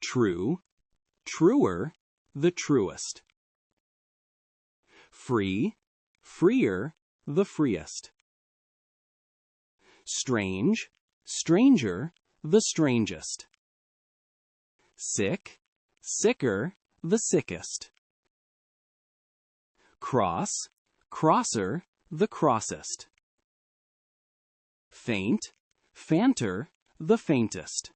true, truer, the truest. Free, freer, the freest. Strange, stranger, the strangest. Sick, sicker, the sickest. Cross, crosser, the crossest. Faint, fainter, the faintest.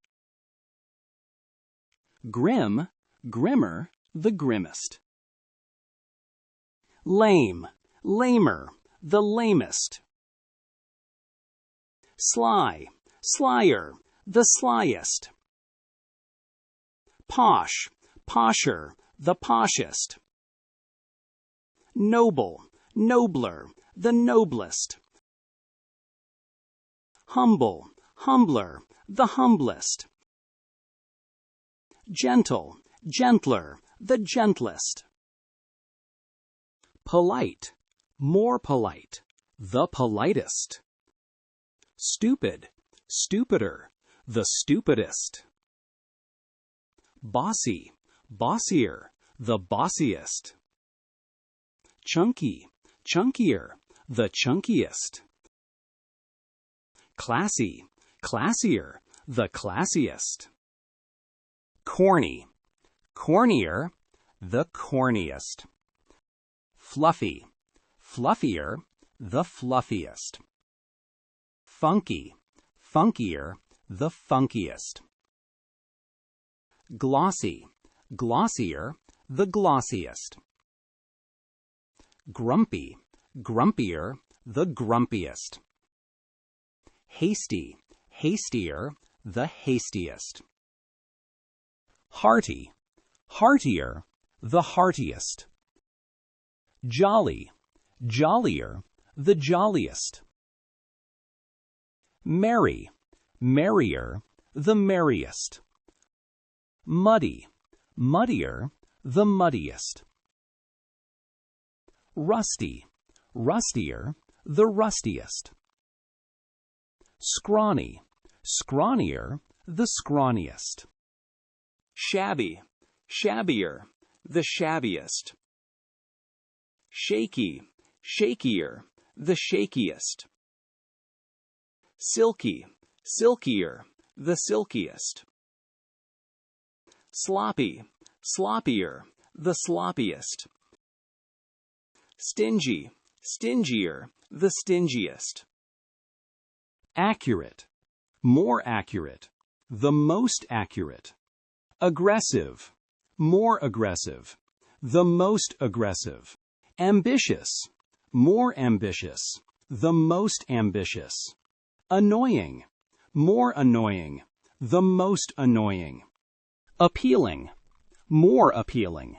Grim, grimmer, the grimmest. Lame, lamer, the lamest. Sly, slyer, the slyest. Posh, posher, the poshest. Noble, nobler, the noblest. Humble, humbler, the humblest. Gentle, gentler, the gentlest. Polite, more polite, the politest. Stupid, stupider, the stupidest. Bossy, bossier, the bossiest. Chunky, chunkier, the chunkiest. Classy, classier, the classiest. Corny, cornier, the corniest. Fluffy, fluffier, the fluffiest. Funky, funkier, the funkiest. Glossy, glossier, the glossiest. Grumpy, grumpier, the grumpiest. Hasty, hastier, the hastiest. Hearty, heartier, the heartiest. Jolly, jollier, the jolliest. Merry, merrier, the merriest. Muddy, muddier, the muddiest. Rusty, rustier, the rustiest. Scrawny, scrawnier, the scrawniest. Shabby, shabbier, the shabbiest. Shaky, shakier, the shakiest. Silky, silkier, the silkiest. Sloppy, sloppier, the sloppiest. Stingy, stingier, the stingiest. Accurate, more accurate, the most accurate. Aggressive, more aggressive, the most aggressive. Ambitious, more ambitious, the most ambitious. Annoying, more annoying, the most annoying. Appealing, more appealing,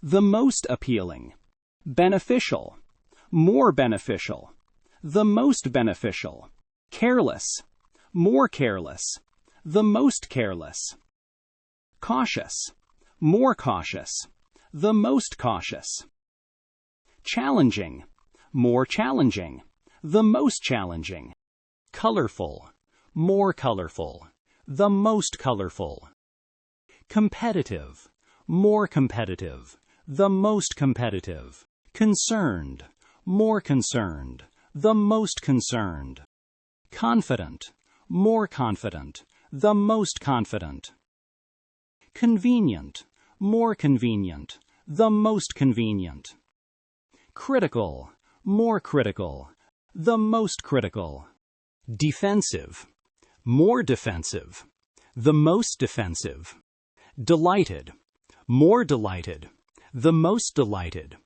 the most appealing. Beneficial, more beneficial, the most beneficial. Careless, more careless, the most careless. Cautious, more cautious, the most cautious. Challenging, more challenging, the most challenging. Colorful, more colorful, the most colorful. Competitive, more competitive, the most competitive. Concerned, more concerned, the most concerned. Confident, more confident, the most confident. Convenient, more convenient, the most convenient. Critical, more critical, the most critical. Defensive, more defensive, the most defensive. Delighted, more delighted, the most delighted.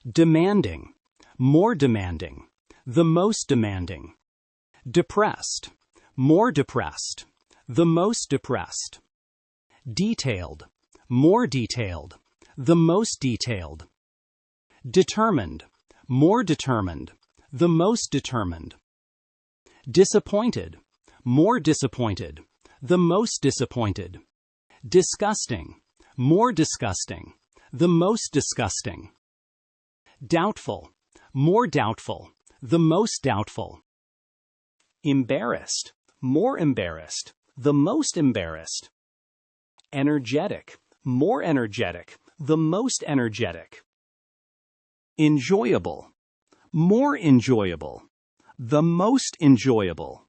Demanding, more demanding, the most demanding. Depressed, more depressed, the most depressed. Detailed, more detailed, the most detailed. Determined, more determined, the most determined. Disappointed, more disappointed, the most disappointed. Disgusting, more disgusting, the most disgusting. Doubtful, more doubtful, the most doubtful. Embarrassed, more embarrassed, the most embarrassed. Energetic, more energetic, the most energetic. Enjoyable, more enjoyable, the most enjoyable.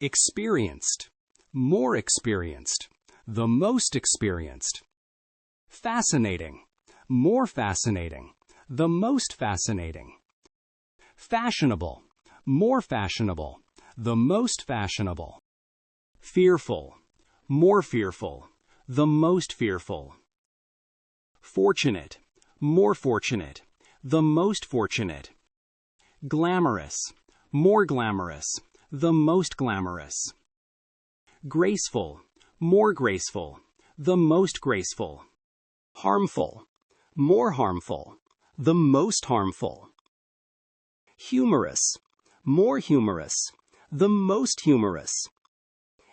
Experienced, more experienced, the most experienced. Fascinating, more fascinating, the most fascinating. Fashionable, more fashionable, the most fashionable. Fearful, more fearful, the most fearful. Fortunate, more fortunate, the most fortunate. Glamorous, more glamorous, the most glamorous. Graceful, more graceful, the most graceful. Harmful, more harmful, the most harmful. Humorous, more humorous, the most humorous.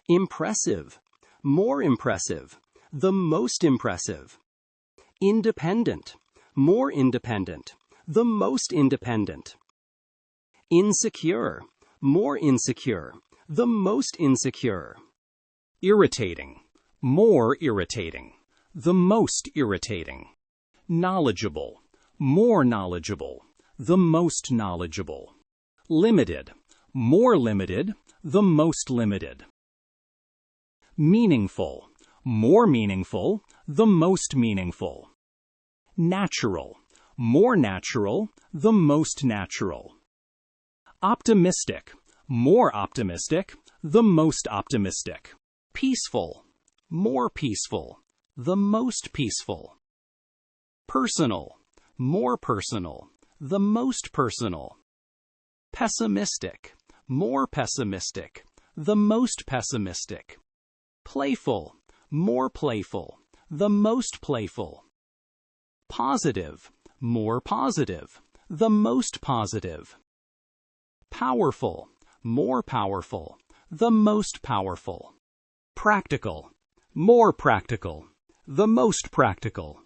Impressive, more impressive, the most impressive. Independent, more independent, the most independent. Insecure, more insecure, the most insecure. Irritating, more irritating, the most irritating. Knowledgeable, more knowledgeable, the most knowledgeable. Limited, more limited, the most limited. Meaningful, more meaningful, the most meaningful. Natural, more natural, the most natural. Optimistic, more optimistic, the most optimistic. Peaceful, more peaceful, the most peaceful. Personal, more personal, the most personal. Pessimistic, more pessimistic, the most pessimistic. Playful, more playful, the most playful. Positive, more positive, the most positive. Powerful, more powerful, the most powerful. Practical, more practical, the most practical.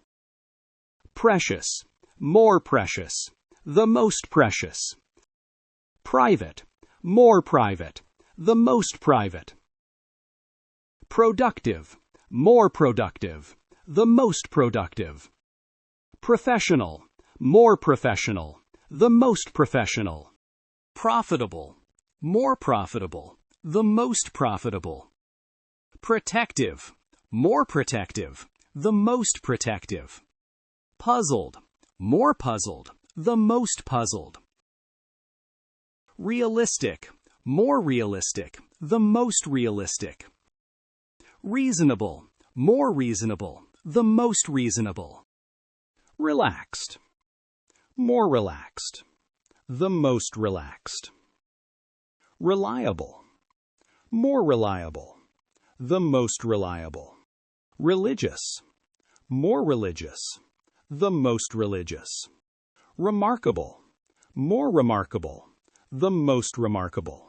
Precious, more precious, the most precious. Private, more private, the most private. Productive, more productive, the most productive. Professional, more professional, the most professional. Profitable, more profitable, the most profitable. Protective, more protective, the most protective. Puzzled, more puzzled, the most puzzled. Realistic, more realistic, the most realistic. Reasonable, more reasonable, the most reasonable. Relaxed, more relaxed, the most relaxed. Reliable, more reliable, the most reliable. Religious, more religious, the most religious. Remarkable, more remarkable, the most remarkable.